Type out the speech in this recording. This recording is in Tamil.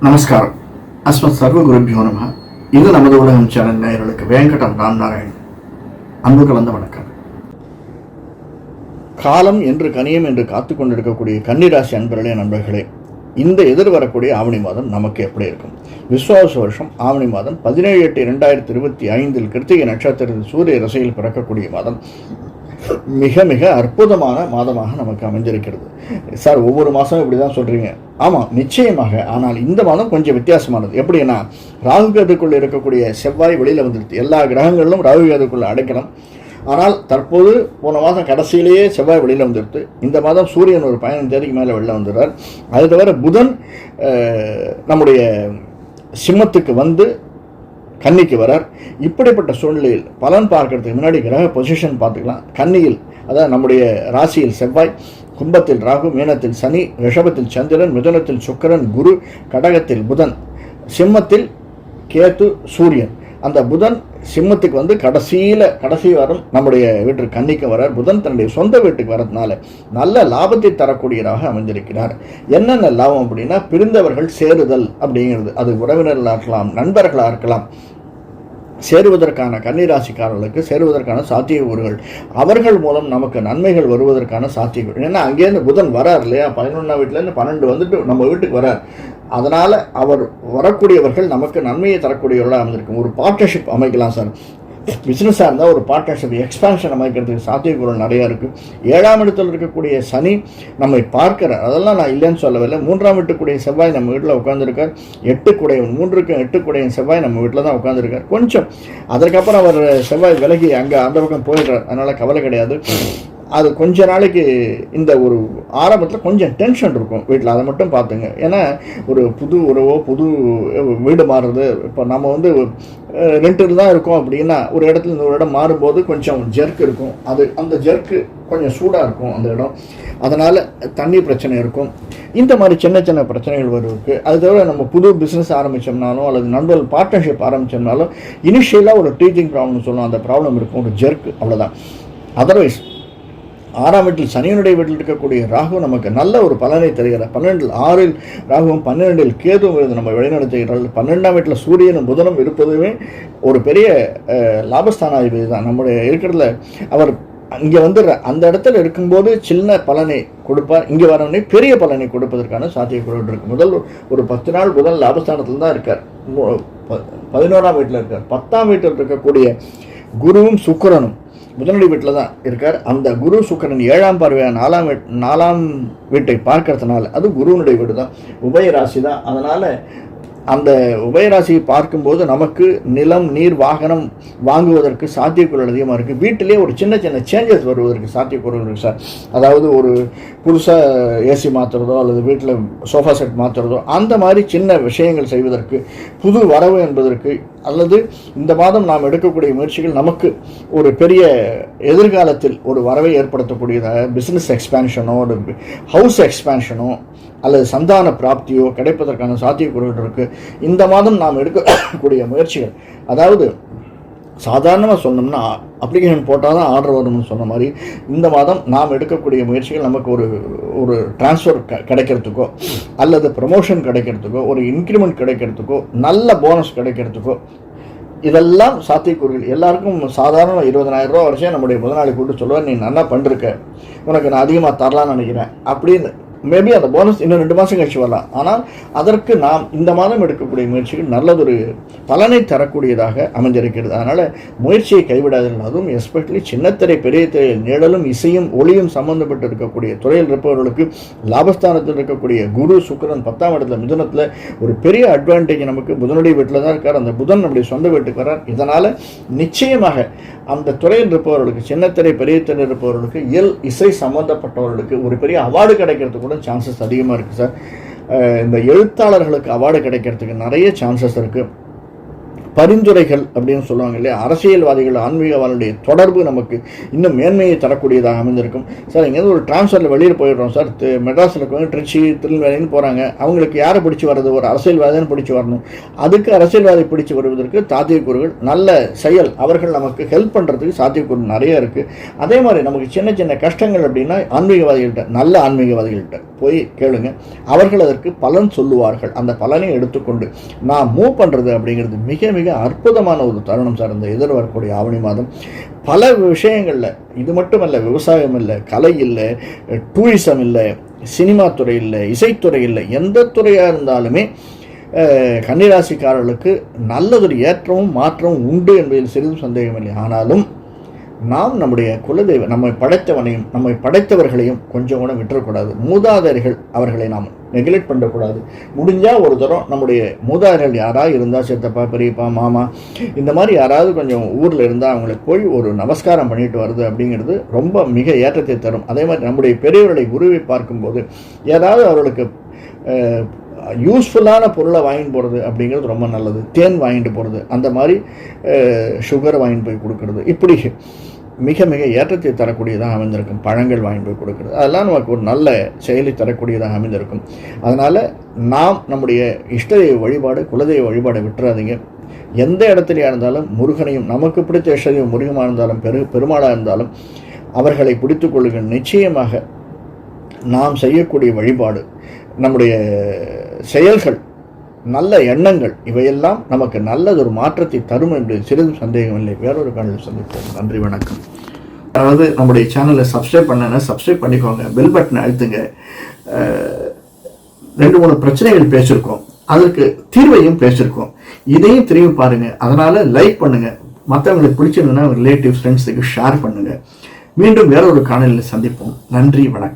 நமஸ்காரம். அஸ்மத் சர்வ குருபியோ நம. இது நமது உலகம் சேனல் நேயர்களுக்கு வேங்கடம் ராம் நாராயண் அன்பு கலந்த வணக்கம். காலம் என்று கனியம் என்று காத்து கொண்டிருக்கக்கூடிய கன்னிராசி அன்பர்களே, நண்பர்களே, இந்த எதிர்வரக்கூடிய ஆவணி மாதம் நமக்கு எப்படி இருக்கும்? விஸ்வாச வருஷம் ஆவணி மாதம் 17/8/2025 கிருத்திகை நட்சத்திரத்தில் சூரிய ரசையில் பிறக்கக்கூடிய மாதம் மிக மிக அற்புதமான மாதமாக நமக்கு அமைஞ்சிருக்கிறது. சார், ஒவ்வொரு மாதம் இப்படி தான் சொல்கிறீங்க. ஆமாம், நிச்சயமாக. ஆனால் இந்த மாதம் கொஞ்சம் வித்தியாசமானது. எப்படின்னா, ராகு கேதுக்குள்ளே இருக்கக்கூடிய செவ்வாய் வெளியில் வந்துடுது. எல்லா கிரகங்களிலும் ராகு கேதுக்குள்ளே அடைக்கணும். ஆனால் தற்போது போன மாதம் கடைசியிலேயே செவ்வாய் வெளியில் வந்துடுது. இந்த மாதம் சூரியன் ஒரு 15 தேதிக்கு மேலே வெளில வந்துடுறார். அது தவிர புதன் நம்முடைய சிம்மத்துக்கு வந்து கன்னிக்கு வரார். இப்படிப்பட்ட சூழ்நிலையில் பலன் பார்க்கறதுக்கு முன்னாடி கிரக பொசிஷன் பார்த்துக்கலாம். கன்னியில், அதாவது நம்முடைய ராசியில் செவ்வாய், கும்பத்தில் ராகு, மீனத்தில் சனி, ரிஷபத்தில் சந்திரன், மிதுனத்தில் சுக்கிரன், குரு, கடகத்தில் புதன், சிம்மத்தில் கேது, சூரியன். அந்த புதன் சிம்மத்துக்கு வந்து கடைசி வாரம் நம்முடைய வீட்டுக்கு கன்னிக்கு வரார். புதன் தன்னுடைய சொந்த வீட்டுக்கு வரதுனால நல்ல லாபத்தை தரக்கூடியதாக அமைந்திருக்கிறார். என்னென்ன லாபம் அப்படின்னா, பிரிந்தவர்கள் சேருதல் அப்படிங்கிறது. அது உறவினர்களாக இருக்கலாம், நண்பர்களாக இருக்கலாம். சேருவதற்கான கன்னிராசிக்காரர்களுக்கு சேருவதற்கான சாத்தியக்கூறுகள், அவர்கள் மூலம் நமக்கு நன்மைகள் வருவதற்கான சாத்தியக்கூறு. ஏன்னா அங்கேருந்து புதன் வரார் இல்லையா, 11ஆம் வீட்டிலேருந்து 12 வந்துட்டு நம்ம வீட்டுக்கு வரார். அதனால் அவர் வரக்கூடியவர்கள் நமக்கு நன்மையை தரக்கூடியவர்களாக அமைந்திருக்கும். ஒரு பார்ட்னர்ஷிப் அமைக்கலாம் சார். பிஸ்னஸாக இருந்தால் ஒரு பார்ட்னர்ஷிப் எக்ஸ்பான்ஷன் அமைக்கிறதுக்கு சாத்தியக்கூறுகள் நிறையா இருக்குது. 7ஆம் இடத்தில் இருக்கக்கூடிய சனி நம்மை பார்க்கிறார். அதெல்லாம் நான் இல்லைன்னு சொல்லவில்லை. 3ஆம் வீட்டுக்குடைய செவ்வாய் நம்ம வீட்டில் உட்காந்துருக்கார். 8 3க்கும் 8 செவ்வாய் நம்ம வீட்டில் தான் உட்காந்துருக்கார். கொஞ்சம் அதற்கப்புறம் அவர் செவ்வாய் விலகி அங்கே அந்த பக்கம் போயிடுறார். அதனால் கவலை கிடையாது. அது கொஞ்ச நாளைக்கு இந்த ஒரு ஆரம்பத்தில் கொஞ்சம் டென்ஷன் இருக்கும் வீட்டில். அதை மட்டும் பார்த்துங்க. ஏன்னா ஒரு புது உறவோ புது வீடு மாறுறது, இப்போ நம்ம வந்து ரெண்டில் தான் இருக்கோம் அப்படின்னா ஒரு இடத்துல இந்த ஒரு இடம் மாறும்போது கொஞ்சம் ஜெர்க் இருக்கும். அந்த ஜெர்க்கு கொஞ்சம் சூடாக இருக்கும் அந்த இடம். அதனால் தண்ணி பிரச்சனை இருக்கும். இந்த மாதிரி சின்ன சின்ன பிரச்சனைகள் வருவதுக்கு. அது தவிர நம்ம புது பிஸ்னஸ் ஆரம்பித்தோம்னாலும் அல்லது நண்பர்கள் பார்ட்னர்ஷிப் ஆரம்பித்தோம்னாலும் இனிஷியலாக ஒரு டீச்சிங் ப்ராப்ளம்னு சொல்லுவோம், அந்த ப்ராப்ளம் இருக்கும், ஒரு ஜெர்க், அவ்வளோதான். அதர்வைஸ் 6ஆம் வீட்டில் சனியனுடைய வீட்டில் இருக்கக்கூடிய ராகு நமக்கு நல்ல ஒரு பலனை தருகிறார். 12 6 ராகுவும் 12 கேதுவும் நம்ம வழிநடத்துகிறார்கள். 12ஆம் வீட்டில் சூரியனும் புதனும் இருப்பதுமே ஒரு பெரிய லாபஸ்தானாதிபதி தான். நம்முடைய இருக்கிறதுல அவர் இங்கே வந்து அந்த இடத்துல இருக்கும்போது சின்ன பலனை கொடுப்பார். இங்கே வரவனே பெரிய பலனை கொடுப்பதற்கான சாத்தியக்கூறுகள் இருக்குது. முதல் ஒரு 10 நாள் புதன் லாபஸ்தானத்தில் தான் இருக்கார். 11ஆம் வீட்டில் இருக்கார். 10ஆம் வீட்டில் இருக்கக்கூடிய குருவும் சுக்கிரனும் புதனுடைய வீட்டில் தான் இருக்கார். அந்த குரு சுக்கிரன் 7ஆம் பார்வையாக 4ஆம் வீட்டை பார்க்கறதுனால அது குருவனுடைய வீடு தான், உபயராசி தான். அதனால் அந்த உபயராசியை பார்க்கும்போது நமக்கு நிலம், நீர், வாகனம் வாங்குவதற்கு சாத்தியக்கூறுகள் அதிகமாக இருக்குது. வீட்டிலே ஒரு சின்ன சின்ன சேஞ்சஸ் வருவதற்கு சாத்தியக்கூறுகள் இருக்குது சார். அதாவது ஒரு புதுசாக ஏசி மாற்றுறதோ அல்லது வீட்டில் சோஃபா செட் மாற்றுறதோ, அந்த மாதிரி சின்ன விஷயங்கள் செய்வதற்கு, புது வரவு என்பதற்கு, அல்லது இந்த மாதம் நாம் எடுக்கக்கூடிய முயற்சிகள் நமக்கு ஒரு பெரிய எதிர்காலத்தில் ஒரு வரவை ஏற்படுத்தக்கூடியதாக பிஸ்னஸ் எக்ஸ்பேன்ஷனோ, ஒரு ஹவுஸ் எக்ஸ்பேன்ஷனோ அல்லது சந்தான பிராப்தியோ கிடைப்பதற்கான சாத்தியக்கூறுகள் இருக்குது. இந்த மாதம் நாம் எடுக்கக்கூடிய முயற்சிகள், அதாவது சாதாரணமாக சொன்னோம்னா அப்ளிகேஷன் போட்டால் தான் ஆர்டர் வரும்னு சொன்ன மாதிரி, இந்த மாதம் நாம் எடுக்கக்கூடிய முயற்சிகள் நமக்கு ஒரு டிரான்ஸ்ஃபர் கிடைக்கிறதுக்கோ அல்லது ப்ரமோஷன் கிடைக்கிறதுக்கோ, ஒரு இன்க்ரிமெண்ட் கிடைக்கிறதுக்கோ, நல்ல போனஸ் கிடைக்கிறதுக்கோ, இதெல்லாம் சாத்தியக்கூறுகள். எல்லாருக்கும் சாதாரண 20,000 ரூபா வருஷம் நம்முடைய முதலாளி கூட்டு சொல்லுவார், நீ நல்லா பண்ணிருக்க, உனக்கு நான் அதிகமாக தரலான்னு நினைக்கிறேன் அப்படின்னு. மேபி அந்த போனஸ் இன்னும் 2 மாதம் கழிச்சு வரலாம். ஆனால் அதற்கு நாம் இந்த மாதம் எடுக்கக்கூடிய முயற்சிகள் நல்லதொரு பலனை தரக்கூடியதாக அமைந்திருக்கிறது. அதனால் முயற்சியை கைவிடாதீர்கள். அதுவும் எஸ்பெஷலி சின்னத்திரை, பெரிய திரையில் நிழலும் இசையும் ஒளியும் சம்பந்தப்பட்டு இருக்கக்கூடிய துறையில் இருப்பவர்களுக்கு லாபஸ்தானத்தில் இருக்கக்கூடிய குரு சுக்கிரன் 10ஆம் இடத்துல மிதுனத்தில் ஒரு பெரிய அட்வான்டேஜ் நமக்கு. புதனுடைய வீட்டில் தான் இருக்கார். அந்த புதன் நம்முடைய சொந்த வீட்டுக்கு வரார். இதனால் நிச்சயமாக அந்த துறையில் இருப்பவர்களுக்கு, சின்னத்திரை, பெரிய திரை இருப்பவர்களுக்கு, இசை சம்பந்தப்பட்டவர்களுக்கு ஒரு பெரிய அவார்டு கிடைக்கிறதுக்கு கூட சான்சஸ் அதிகமாக இருக்குது சார். இந்த எழுத்தாளர்களுக்கு அவார்டு கிடைக்கிறதுக்கு நிறைய சான்சஸ் இருக்குது. பரிந்துரைகள் அப்படின்னு சொல்லுவாங்க இல்லையா, அரசியல்வாதிகள், ஆன்மீகவாதிகளுடைய தொடர்பு நமக்கு இன்னும் மேன்மையை தரக்கூடியதாக அமைந்திருக்கும். சார், இங்கேருந்து ஒரு டிரான்ஸ்ஃபரில் வெளியில் போயிடுறோம் சார், மெட்ராஸில் இருக்கவங்க திருச்சி, திருநெல்வேலின்னு போகிறாங்க. அவங்களுக்கு யாரை பிடிச்சி வர்றது? ஒரு அரசியல்வாதின்னு பிடிச்சி வரணும். அதுக்கு அரசியல்வாதி பிடிச்சி வருவதற்கு சாத்தியக்கூறுகள், நல்ல செயல், அவர்கள் நமக்கு ஹெல்ப் பண்ணுறதுக்கு சாத்தியக்கூறு நிறைய இருக்குது. அதே மாதிரி நமக்கு சின்ன சின்ன கஷ்டங்கள் அப்படின்னா ஆன்மீகவாதிகள்கிட்ட, நல்ல ஆன்மீகவாதிகள்கிட்ட போய் கேளுங்க, அவர்கள் அதற்கு பலன் சொல்லுவார்கள். அந்த பலனை எடுத்துக்கொண்டு நான் மூவ் பண்ணுறது அப்படிங்கிறது மிக மிக அற்புதமான ஒரு தருணம் சார். இந்த எதிர்வரக்கூடிய ஆவணி மாதம் பல விஷயங்களில், இது மட்டுமல்ல, விவசாயம் இல்லை, கலை இல்லை, டூரிசம் இல்லை, சினிமா துறை இல்லை, இசைத்துறை இல்லை, எந்த துறையாக இருந்தாலுமே கன்னிராசிக்காரர்களுக்கு நல்லதொரு ஏற்றமும் மாற்றமும் உண்டு என்பதில் சிறிதும் சந்தேகமில்லை. ஆனாலும் நாம் நம்முடைய குலதெய்வ, நம்மை படைத்தவனையும் நம்மை படைத்தவர்களையும் கொஞ்சம் கூட விட்டுறக்கூடாது. மூதாதையர்கள், அவர்களை நாம் நெக்லெக்ட் பண்ணக்கூடாது. முடிஞ்சால் ஒரு தரம் நம்முடைய மூதாதையர்கள் யாராவது இருந்தால், சித்தப்பா, பெரியப்பா, மாமா, இந்த மாதிரி யாராவது கொஞ்சம் ஊரில் இருந்தால் அவங்களுக்கு போய் ஒரு நமஸ்காரம் பண்ணிட்டு வருது அப்படிங்கிறது ரொம்ப மிக ஏற்றத்தை தரும். அதே மாதிரி நம்முடைய பெரியவர்களை, குருவை பார்க்கும்போது ஏதாவது அவர்களுக்கு யூஸ்ஃபுல்லான பொருளை வாங்கிட்டு போகிறது அப்படிங்கிறது ரொம்ப நல்லது. தேன் வாங்கிட்டு போகிறது, அந்த மாதிரி சுகர் வாங்கிட்டு போய் கொடுக்கறது, இப்படி மிக மிக ஏற்றத்தை தரக்கூடியதாக அமைந்திருக்கும். பழங்கள் வாங்கிட்டு போய் கொடுக்கறது, அதெல்லாம் நமக்கு ஒரு நல்ல செயலை தரக்கூடியதாக அமைந்திருக்கும். அதனால் நாம் நம்முடைய இஷ்டதெய்வ வழிபாடு, குலதெய்வ வழிபாடை விட்டுறாதீங்க. எந்த இடத்துலையா இருந்தாலும் முருகனையும், நமக்கு பிடித்த இஷ்டதெய்வ முருகமாக இருந்தாலும் பெருமாளாக இருந்தாலும் அவர்களை பிடித்து கொள்ளுங்கள். நிச்சயமாக நாம் செய்யக்கூடிய வழிபாடு, நம்முடைய செயல்கள், நல்ல எண்ணங்கள், இவையெல்லாம் நமக்கு நல்லதொரு மாற்றத்தை தரும் என்பது சிறிதும் சந்தேகமில்லை. வேறொரு காணொளியில் சந்திப்போம். நன்றி, வணக்கம். அதாவது நம்முடைய சேனலை சப்ஸ்கிரைப் பண்ணனா சப்ஸ்கிரைப் பண்ணிக்கோங்க, பெல் பட்டனை அழுத்துங்க. 2-3 பிரச்சனைகள் பேசியிருக்கோம், அதற்கு தீர்வையும் பேசியிருக்கோம். இதையும் திரும்பி பாருங்க. அதனால லைக் பண்ணுங்க, மற்றவங்களுக்கு பிடிச்சிருந்ததுன்னா ரிலேட்டிவ் ஃப்ரெண்ட்ஸுக்கு ஷேர் பண்ணுங்க. மீண்டும் வேறொரு காணொளியில் சந்திப்போம். நன்றி, வணக்கம்.